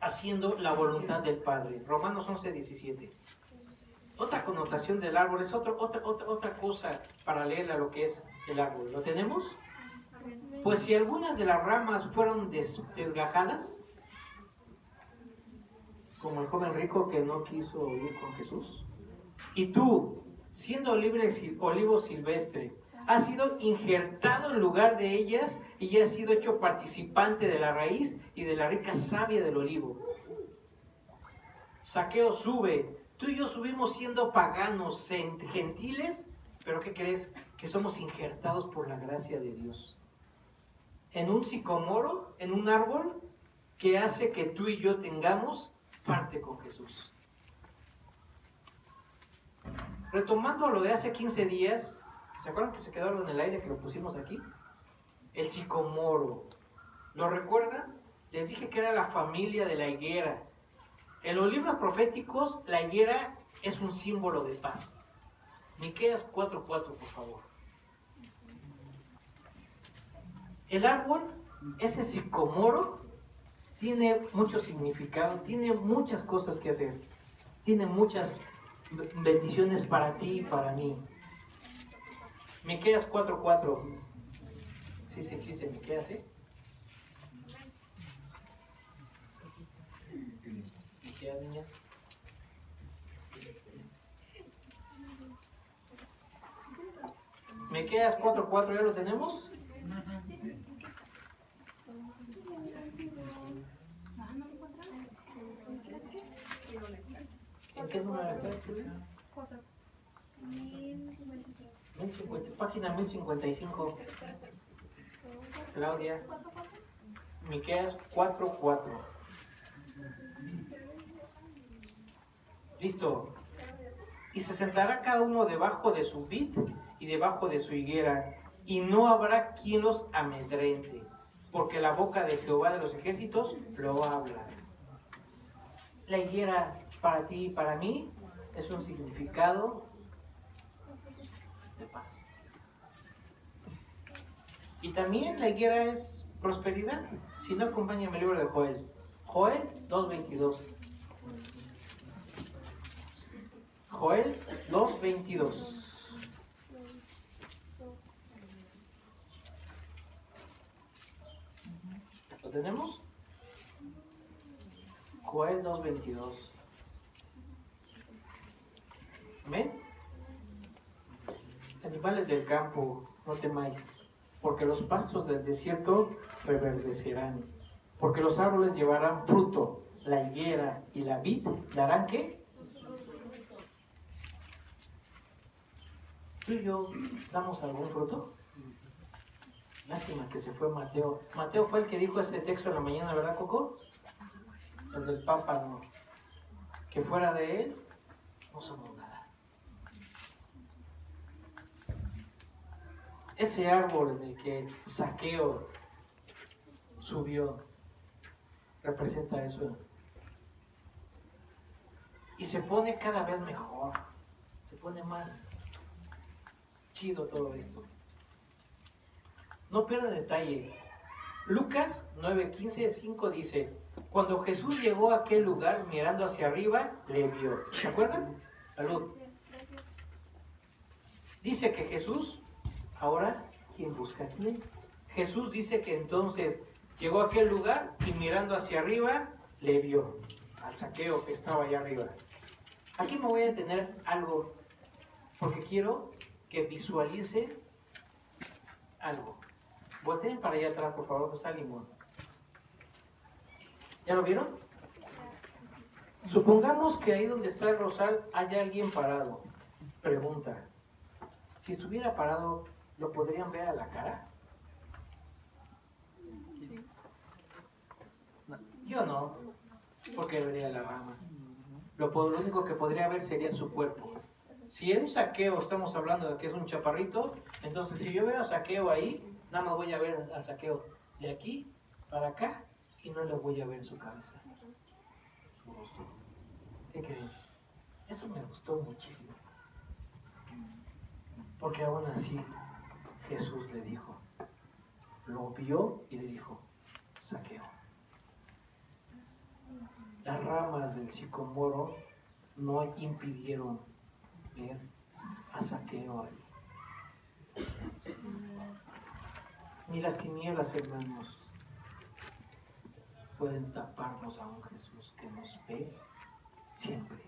haciendo la voluntad del Padre. Romanos 11:17. Otra connotación del árbol es otra cosa paralela a lo que es el árbol. ¿Lo tenemos? Pues si algunas de las ramas fueron desgajadas, como el joven rico que no quiso ir con Jesús, y tú, siendo olivo silvestre, has sido injertado en lugar de ellas y ya has sido hecho participante de la raíz y de la rica savia del olivo. Zaqueo sube. Tú y yo subimos siendo paganos, gentiles, pero ¿qué crees? Que somos injertados por la gracia de Dios. En un sicomoro, en un árbol, que hace que tú y yo tengamos parte con Jesús. Retomando lo de hace 15 días, ¿se acuerdan que se quedó algo en el aire que lo pusimos aquí? El sicomoro. ¿Lo recuerdan? Les dije que era la familia de la higuera. En los libros proféticos, la higuera es un símbolo de paz. Miqueas 4:4, por favor. El árbol, ese sicomoro, tiene mucho significado, tiene muchas cosas que hacer, tiene muchas bendiciones para ti y para mí. Miqueas 4:4. Sí, sí existe Miqueas, ¿eh? Miqueas, niñas. Miqueas 4:4, ¿ya lo tenemos? ¿En qué número está? 1050, página 1055. Claudia. Miqueas 4:4. Listo. Y se sentará cada uno debajo de su vid y debajo de su higuera, y no habrá quien los amedrente, porque la boca de Jehová de los ejércitos lo habla. La higuera para ti y para mí es un significado de paz. Y también la higuera es prosperidad. Si no, acompáñame el libro de Joel. Joel 2:22. Joel 2:22. ¿Lo tenemos? Joel 2:22. Amén. Animales del campo, no temáis, porque los pastos del desierto reverdecerán, porque los árboles llevarán fruto, la higuera y la vid darán ¿qué? ¿Tú y yo damos algún fruto? Lástima que se fue Mateo. Mateo fue el que dijo ese texto en la mañana, ¿verdad, Coco? El del pámpano. Que fuera de él no somos nada. Ese árbol en el que Zaqueo subió representa eso. Y se pone cada vez mejor. Se pone más chido todo esto. No pierda detalle. Lucas 9:15, 5 dice: Cuando Jesús llegó a aquel lugar, mirando hacia arriba, le vio. ¿Se acuerdan? Salud. Dice que Jesús, ahora, ¿quién busca a quién? Jesús dice que entonces llegó a aquel lugar y mirando hacia arriba, le vio al Zaqueo que estaba allá arriba. Aquí me voy a detener algo, porque quiero que visualicen algo. Volteen para allá atrás, por favor, está Limón. ¿Ya lo vieron? Supongamos que ahí donde está el rosal haya alguien parado. Pregunta, si estuviera parado, ¿lo podrían ver a la cara? Sí. No, yo no, porque vería la rama. Lo único que podría ver sería su cuerpo. Si es un Zaqueo, estamos hablando de que es un chaparrito, entonces si yo veo a Zaqueo ahí, nada más voy a ver a Zaqueo de aquí para acá y no le voy a ver su cabeza, su rostro. ¿Qué creen? Eso me gustó muchísimo. Porque aún así Jesús le dijo, lo vio y le dijo, Zaqueo. Las ramas del sicomoro no impidieron ver a Zaqueo ahí. Ni las tinieblas, hermanos, pueden taparnos a un Jesús que nos ve siempre.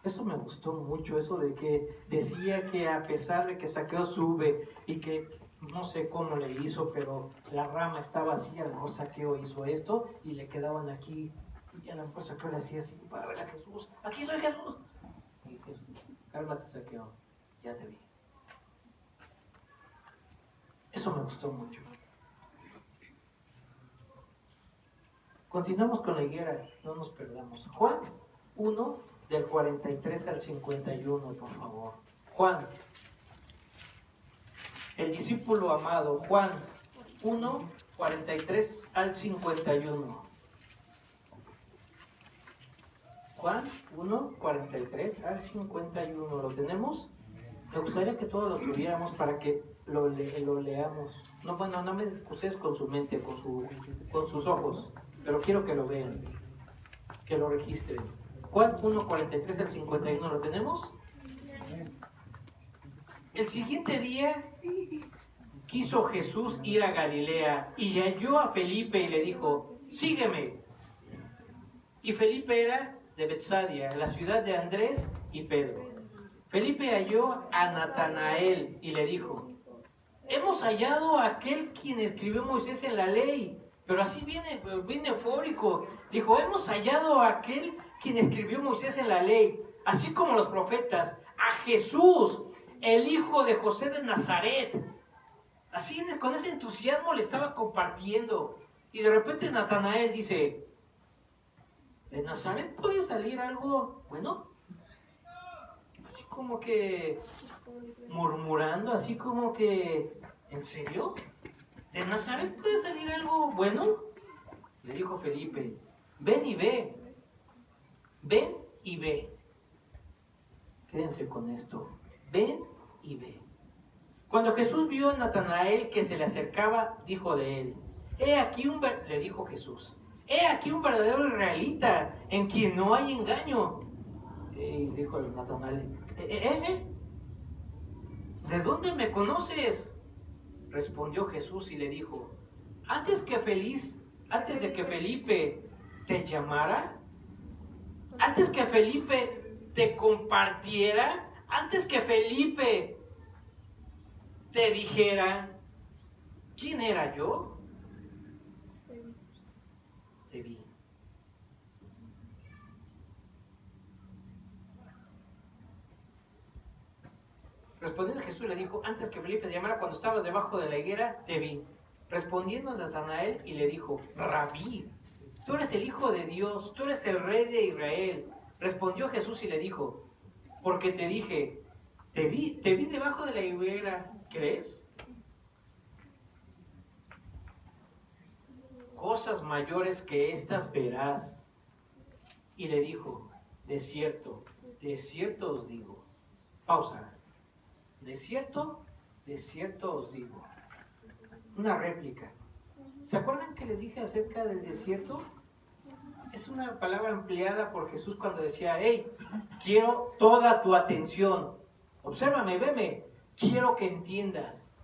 Esto me gustó mucho, eso de que decía que a pesar de que Zaqueo sube y que no sé cómo le hizo, pero la rama estaba así, a lo mejor Zaqueo hizo esto y le quedaban aquí, y a lo mejor Zaqueo le hacía así para ver a Jesús. ¡Aquí soy Jesús! Y Jesús, cálmate Zaqueo, ya te vi. Eso me gustó mucho. Continuamos con la higuera, no nos perdamos. Juan 1, del 43 al 51, por favor. Juan, el discípulo amado, Juan 1, 43 al 51. Juan 1, 43 al 51. ¿Lo tenemos? Me gustaría que todos lo tuviéramos para que lo leamos. No, bueno, no me ustedes con su mente, con sus ojos, pero quiero que lo vean, que lo registren. Juan 1, 43 al 51, ¿lo tenemos? El siguiente día quiso Jesús ir a Galilea y halló a Felipe y le dijo, sígueme. Y Felipe era de Betsaida, la ciudad de Andrés y Pedro. Felipe halló a Natanael y le dijo, hemos hallado a aquel quien escribió Moisés en la ley. Pero así viene eufórico. Dijo, hemos hallado a aquel quien escribió Moisés en la ley, así como los profetas, a Jesús, el hijo de José de Nazaret. Así con ese entusiasmo le estaba compartiendo. Y de repente Natanael dice, ¿de Nazaret puede salir algo bueno? Así como que murmurando, así como que, ¿en serio? ¿De Nazaret puede salir algo bueno? Le dijo Felipe, ven y ve. Ven y ve. Quédense con esto. Ven y ve. Cuando Jesús vio a Natanael que se le acercaba, dijo de él, le dijo Jesús, he aquí un verdadero israelita en quien no hay engaño. Y dijo Natanael, ¿de dónde me conoces? Respondió Jesús y le dijo, antes de que Felipe te llamara, antes que Felipe te compartiera, antes que Felipe te dijera, ¿quién era yo? Te vi. Respondiendo Jesús le dijo, antes que Felipe te llamara, cuando estabas debajo de la higuera, te vi. Respondiendo Natanael y le dijo, Rabí, tú eres el Hijo de Dios, tú eres el Rey de Israel. Respondió Jesús y le dijo, porque te dije, te vi debajo de la higuera, ¿crees? Cosas mayores que estas verás. Y le dijo, de cierto os digo. Pausa. De cierto os digo. Una réplica. ¿Se acuerdan que les dije acerca del desierto? Es una palabra empleada por Jesús cuando decía, hey, quiero toda tu atención. Obsérvame, veme. Quiero que entiendas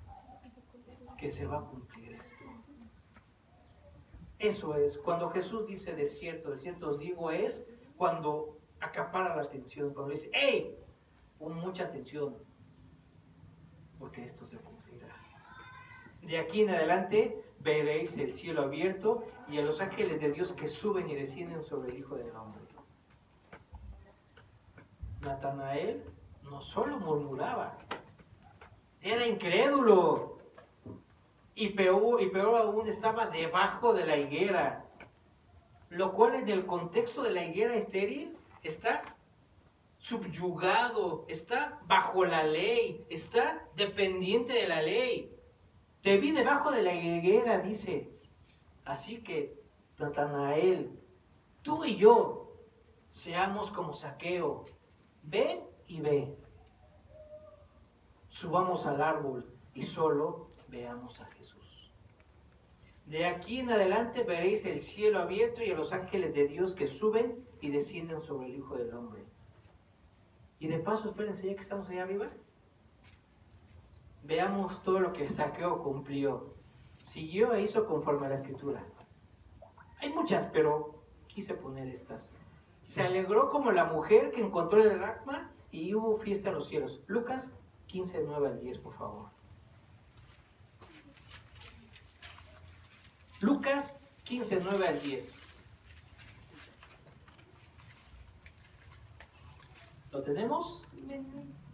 que se va a cumplir esto. Eso es, cuando Jesús dice desierto, desierto os digo, es cuando acapara la atención, cuando dice, hey, pon mucha atención, porque esto se cumplirá. De aquí en adelante veréis el cielo abierto y a los ángeles de Dios que suben y descienden sobre el Hijo del Hombre. Natanael no solo murmuraba, era incrédulo. Y peor aún, estaba debajo de la higuera, lo cual en el contexto de la higuera estéril está subyugado, está bajo la ley, está dependiente de la ley. Te vi debajo de la higuera, dice. Así que, Natanael, tú y yo seamos como Zaqueo. Ven y ve. Subamos al árbol y solo veamos a Jesús. De aquí en adelante veréis el cielo abierto y a los ángeles de Dios que suben y descienden sobre el Hijo del Hombre. Y de paso, espérense, ya que estamos allá arriba, veamos todo lo que Zaqueo cumplió. Siguió e hizo conforme a la Escritura. Hay muchas, pero quise poner estas. Se alegró como la mujer que encontró el dracma y hubo fiesta en los cielos. Lucas 15, 9 al 10, por favor. Lucas 15, 9 al 10. ¿Lo tenemos?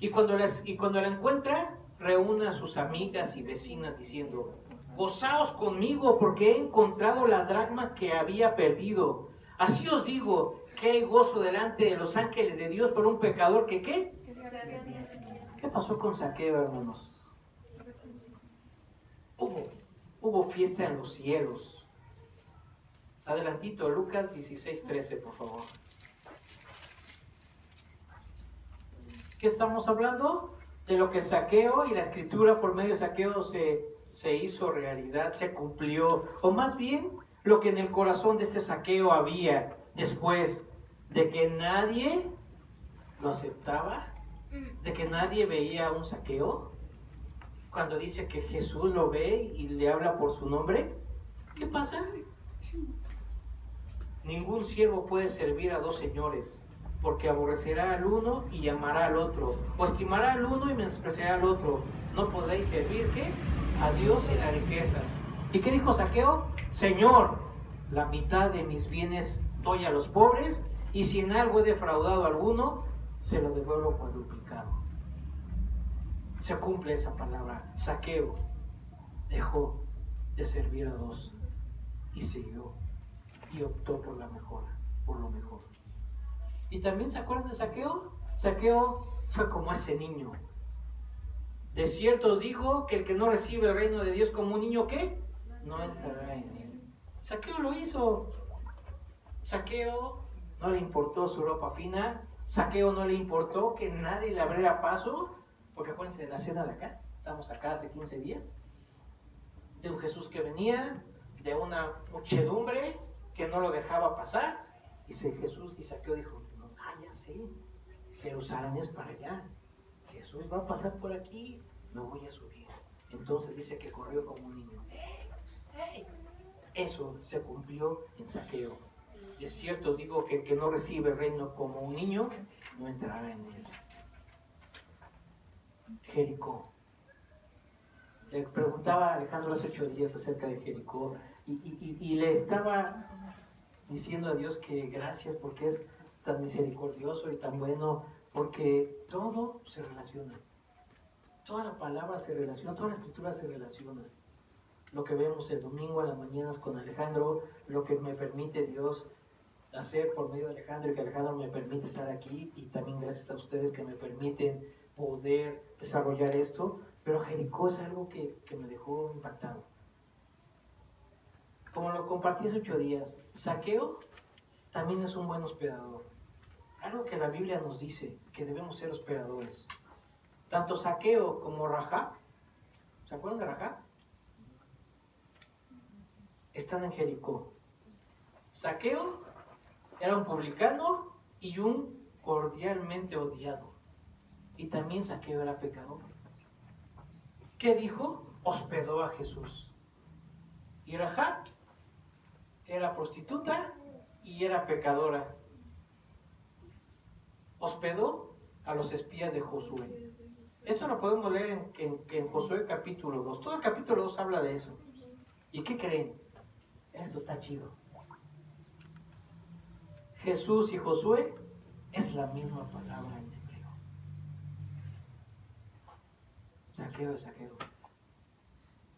Y cuando la encuentra, reúne a sus amigas y vecinas diciendo, gozaos conmigo porque he encontrado la dracma que había perdido. Así os digo que hay gozo delante de los ángeles de Dios por un pecador que ¿qué? ¿Qué pasó con Zaqueo, hermanos? Hubo fiesta en los cielos. Adelantito, Lucas 16, 13, por favor. ¿Qué estamos hablando? De lo que Zaqueo y la Escritura por medio de Zaqueo se hizo realidad, se cumplió. O más bien, lo que en el corazón de este Zaqueo había después de que nadie lo aceptaba, de que nadie veía a un Zaqueo. Cuando dice que Jesús lo ve y le habla por su nombre, ¿qué pasa? Ningún siervo puede servir a dos señores, porque aborrecerá al uno y amará al otro, o estimará al uno y menospreciará al otro. No podéis servir, ¿qué? A Dios y a las riquezas. ¿Y qué dijo Zaqueo? Señor, la mitad de mis bienes doy a los pobres, y si en algo he defraudado a alguno, se lo devuelvo cuadruplicado. Se cumple esa palabra. Zaqueo dejó de servir a dos y siguió y optó por la mejora, por lo mejor. ¿Y también se acuerdan de Zaqueo? Zaqueo fue como ese niño. De cierto os digo que el que no recibe el reino de Dios como un niño, ¿qué? No entrará en él. Zaqueo lo hizo. Zaqueo no le importó su ropa fina. Zaqueo no le importó que nadie le abriera paso. Porque acuérdense de la cena de acá. Estamos acá hace 15 días. De un Jesús que venía, de una muchedumbre que no lo dejaba pasar. Y Jesús y Zaqueo dijo, no, ya sé, Jerusalén es para allá. Jesús va a pasar por aquí, me voy a subir. Entonces dice que corrió como un niño. Eso se cumplió en Zaqueo. De cierto os digo que el que no recibe el reino como un niño, no entrará en él. Jericó. Le preguntaba a Alejandro hace 8 días acerca de Jericó y le estaba diciendo a Dios que gracias porque es tan misericordioso y tan bueno, porque todo se relaciona. Toda la palabra se relaciona, toda la escritura se relaciona. Lo que vemos el domingo a las mañanas con Alejandro, lo que me permite Dios hacer por medio de Alejandro y que Alejandro me permite estar aquí y también gracias a ustedes que me permiten poder desarrollar esto, pero Jericó es algo que me dejó impactado. Como lo compartí hace 8 días, Zaqueo también es un buen hospedador. Algo que la Biblia nos dice, que debemos ser hospedadores. Tanto Zaqueo como Rahab, ¿se acuerdan de Rahab? están en Jericó. Zaqueo era un publicano y un cordialmente odiado. Y también Zaqueo era pecador. ¿Qué dijo? Hospedó a Jesús. Y Rahab era prostituta y era pecadora. Hospedó a los espías de Josué. Esto lo podemos leer en Josué capítulo 2. Todo el capítulo 2 habla de eso. ¿Y qué creen? Esto está chido. Jesús y Josué es la misma palabra en hebreo. Zaqueo es Zaqueo.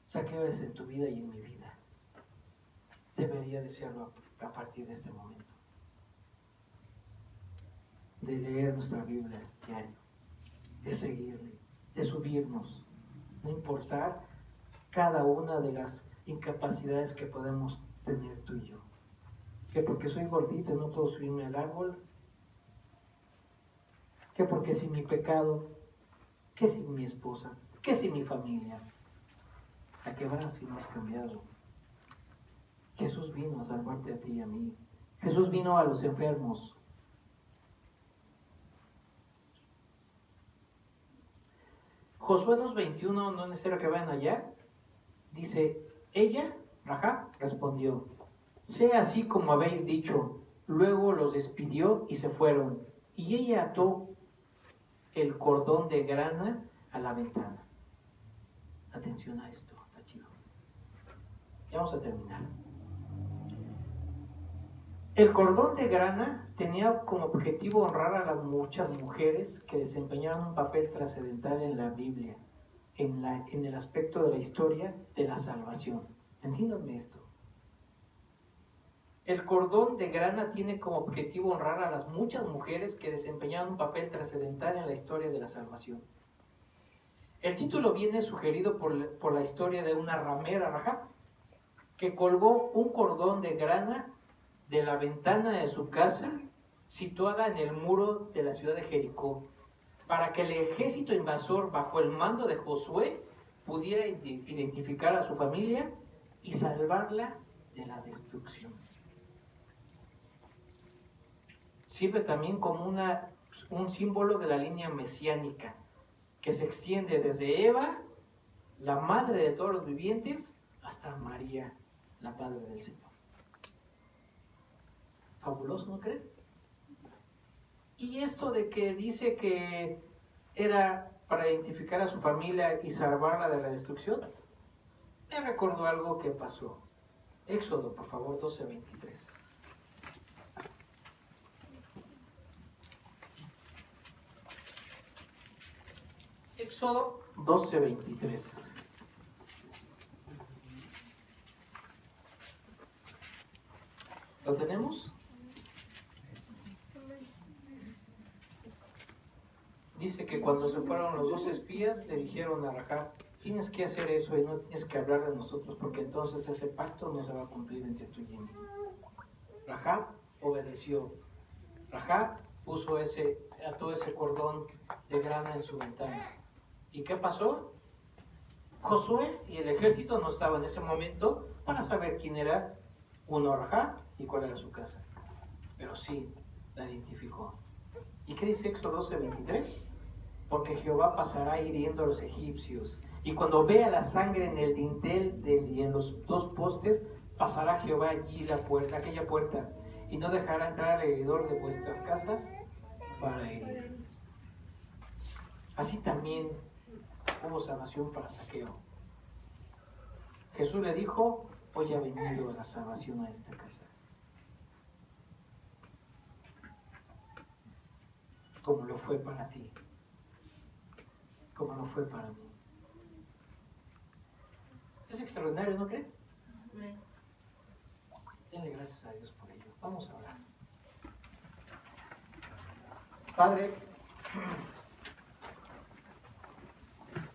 Zaqueo es en tu vida y en mi vida. Debería desearlo a partir de este momento. De leer nuestra Biblia diario, de seguirle, de subirnos, no importar cada una de las incapacidades que podemos tener tú y yo. Que porque soy gordita no puedo subirme al árbol, que porque si mi pecado, que si mi esposa, que si mi familia. ¿A qué vas si no has cambiado? Jesús vino a salvarte a ti y a mí. Jesús vino a los enfermos. Josué 2:21, no es necesario que vayan allá. Dice, ella, Rahab, respondió, sea así como habéis dicho. Luego los despidió y se fueron. Y ella ató el cordón de grana a la ventana. Atención a esto, está chido. Ya vamos a terminar. El cordón de grana tenía como objetivo honrar a las muchas mujeres que desempeñaron un papel trascendental en la Biblia, en el aspecto de la historia de la salvación. Entiéndanme esto. El cordón de grana tiene como objetivo honrar a las muchas mujeres que desempeñaron un papel trascendental en la historia de la salvación. El título viene sugerido por la historia de una ramera, Rahab, que colgó un cordón de grana de la ventana de su casa, situada en el muro de la ciudad de Jericó, para que el ejército invasor bajo el mando de Josué pudiera identificar a su familia y salvarla de la destrucción. Sirve también como un símbolo de la línea mesiánica, que se extiende desde Eva, la madre de todos los vivientes, hasta María, la madre del Señor. Fabuloso, ¿no creen? Y esto de que dice que era para identificar a su familia y salvarla de la destrucción, me recordó algo que pasó. Éxodo, por favor, 12:23. Éxodo 12:23. ¿Lo tenemos? Dice que cuando se fueron los dos espías, le dijeron a Rahab, tienes que hacer eso y no tienes que hablar de nosotros, porque entonces ese pacto no se va a cumplir entre tú y mí. Rahab obedeció. Rahab ató ese cordón de grana en su ventana. ¿Y qué pasó? Josué y el ejército no estaban en ese momento para saber quién era Rahab y cuál era su casa. Pero sí la identificó. ¿Y qué dice Éxodo 12:23? Porque Jehová pasará hiriendo a los egipcios, y cuando vea la sangre en el dintel y en los dos postes, pasará Jehová allí aquella puerta, y no dejará entrar al heridor de vuestras casas para herir. Así también hubo salvación para Zaqueo. Jesús le dijo, hoy ha venido la salvación a esta casa. Como lo fue para ti, como lo fue para mí. Es extraordinario, ¿no creen? Denle gracias a Dios por ello. Vamos a orar. Padre,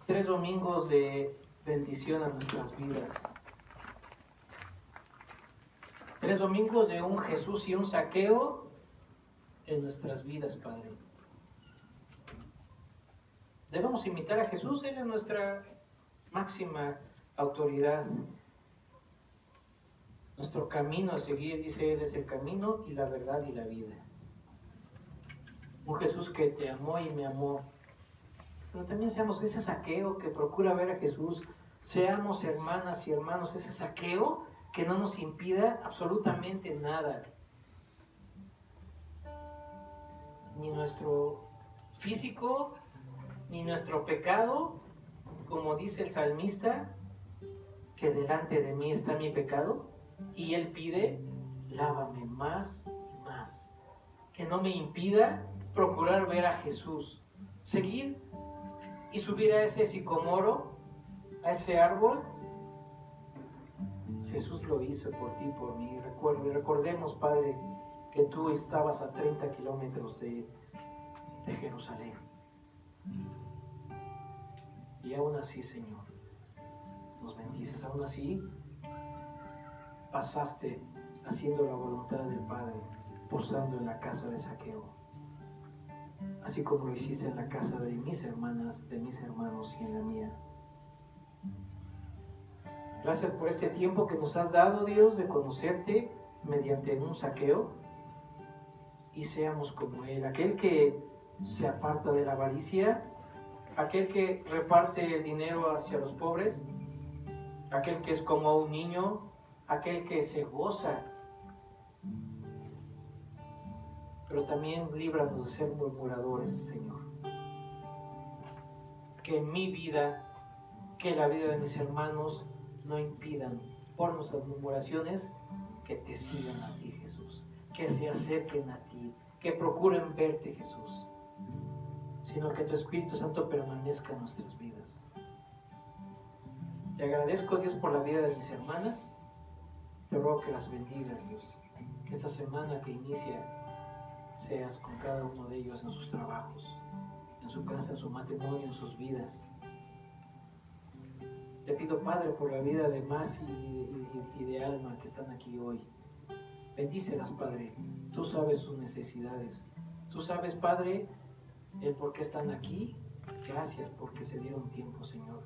3 domingos de bendición a nuestras vidas. 3 domingos de un Jesús y un Zaqueo en nuestras vidas, Padre. Debemos imitar a Jesús, Él es nuestra máxima autoridad. Nuestro camino a seguir, dice Él, es el camino y la verdad y la vida. Un Jesús que te amó y me amó. Pero también seamos ese Zaqueo que procura ver a Jesús. Seamos hermanas y hermanos, ese Zaqueo que no nos impida absolutamente nada. Ni nuestro físico, ni nuestro pecado, como dice el salmista, que delante de mí está mi pecado, y Él pide, lávame más y más. Que no me impida procurar ver a Jesús, seguir y subir a ese sicomoro, a ese árbol. Jesús lo hizo por ti y por mí. Recordemos, Padre, que tú estabas a 30 kilómetros de Jerusalén. Y aún así, Señor, nos bendices. Aún así, pasaste haciendo la voluntad del Padre, posando en la casa de Zaqueo, así como lo hiciste en la casa de mis hermanas, de mis hermanos y en la mía. Gracias por este tiempo que nos has dado, Dios, de conocerte mediante un Zaqueo, y seamos como Él, aquel que se aparta de la avaricia, aquel que reparte el dinero hacia los pobres, aquel que es como un niño, aquel que se goza. Pero también líbranos de ser murmuradores, Señor. Que mi vida, que la vida de mis hermanos no impidan por nuestras murmuraciones que te sigan a ti, Jesús, que se acerquen a ti, que procuren verte, Jesús, sino que tu Espíritu Santo permanezca en nuestras vidas. Te agradezco, Dios, por la vida de mis hermanas. Te ruego que las bendigas, Dios, que esta semana que inicia seas con cada uno de ellos en sus trabajos, en su casa, en su matrimonio, en sus vidas. Te pido, Padre, por la vida de Masi y de Alma que están aquí hoy. Bendícelas, Padre. Tú sabes sus necesidades. Tú sabes, Padre, el por qué están aquí. Gracias porque se dieron tiempo, Señor.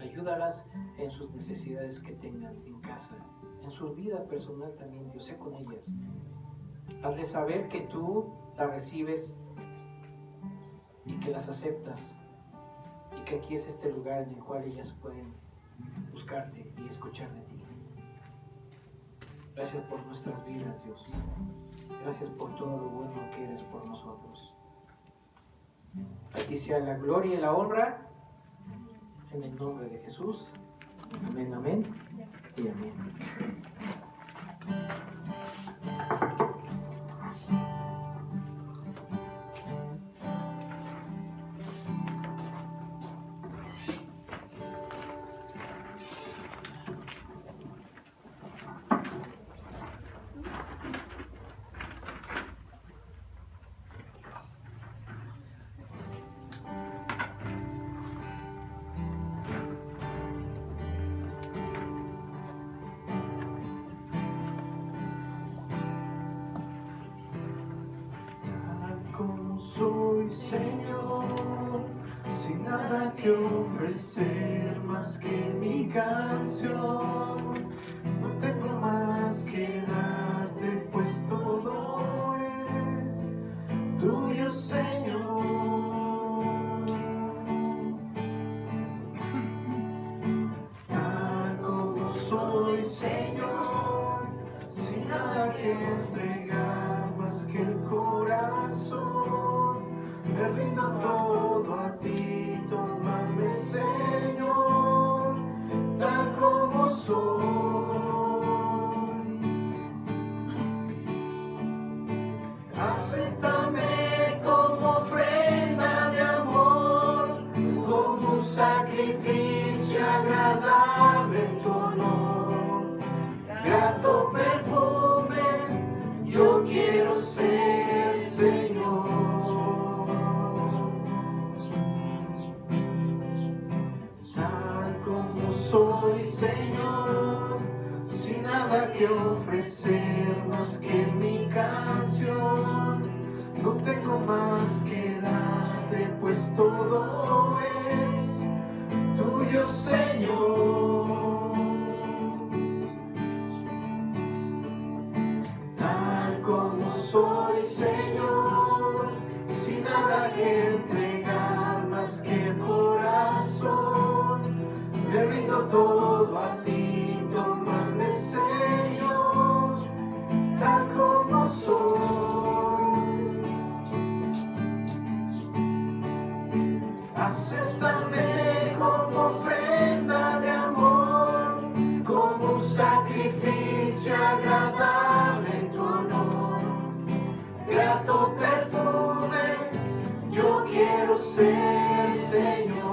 Ayúdalas en sus necesidades que tengan en casa, en su vida personal también, Dios, sé con ellas. Hazle saber que tú las recibes y que las aceptas, y que aquí es este lugar en el cual ellas pueden buscarte y escuchar de ti. Gracias por nuestras vidas, Dios. Gracias por todo lo bueno que eres por nosotros. A ti sea la gloria y la honra, en el nombre de Jesús. Amén, amén y amén. Soy, Señor, sin nada que ofrecer más que mi canción. No tengo más que darte, pues todo es tuyo, Señor. Tal como soy, Señor, sin nada que entregar más que el corazón. Me rindo todo a ti, tómame, Señor, tal como soy. Acéptame como ofrenda de amor, como un sacrificio agradable en tu honor. Grato perfume, yo quiero ser, Señor. Soy, Señor, sin nada que ofrecer más que mi canción. No tengo más que darte, pues todo es tuyo, Señor. todo a ti, tómame, Señor, tal como soy. Acéptame como ofrenda de amor, como un sacrificio agradable en tu honor. Grato perfume, yo quiero ser, Señor.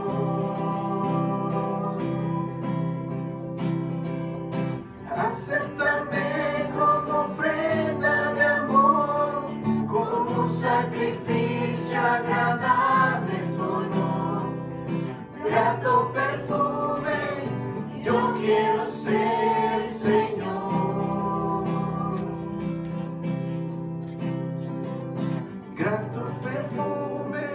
Acéptame como ofrenda de amor, como un sacrificio agradable en tu honor. Grato perfume, yo quiero ser, Señor. Grato perfume,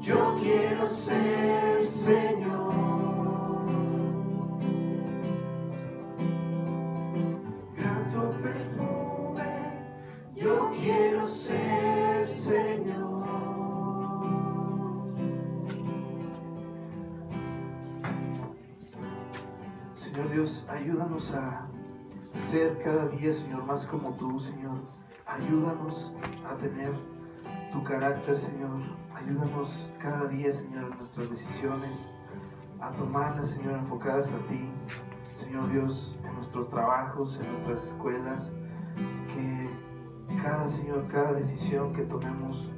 yo quiero ser, Señor. Grato perfume, yo quiero ser, Señor. Señor Dios, ayúdanos a ser cada día, Señor, más como tú, Señor. Ayúdanos a tener tu carácter, Señor. Ayúdanos cada día, Señor, en nuestras decisiones, a tomarlas, Señor, enfocadas a ti, Señor Dios, en nuestros trabajos, en nuestras escuelas. Que cada, Señor, cada decisión que tomemos,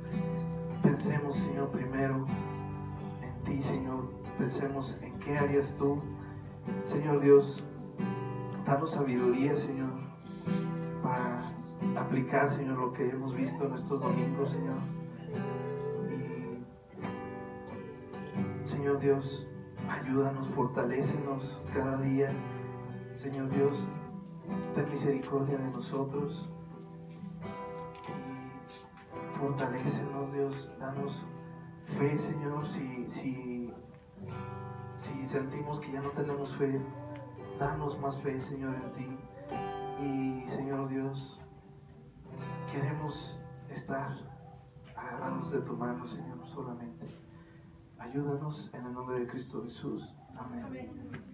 pensemos, Señor, primero en ti, Señor. Pensemos en qué harías tú. Señor Dios, danos sabiduría, Señor, para aplicar, Señor, lo que hemos visto en estos domingos, Señor. Y, Señor Dios, ayúdanos, fortalécenos cada día. Señor Dios, ten misericordia de nosotros y fortalécenos, Dios. Danos fe, Señor, si sentimos que ya no tenemos fe, danos más fe, Señor, en ti. Y, Señor Dios, queremos estar agarrados de tu mano, Señor, solamente. Ayúdanos en el nombre de Cristo Jesús. Amén.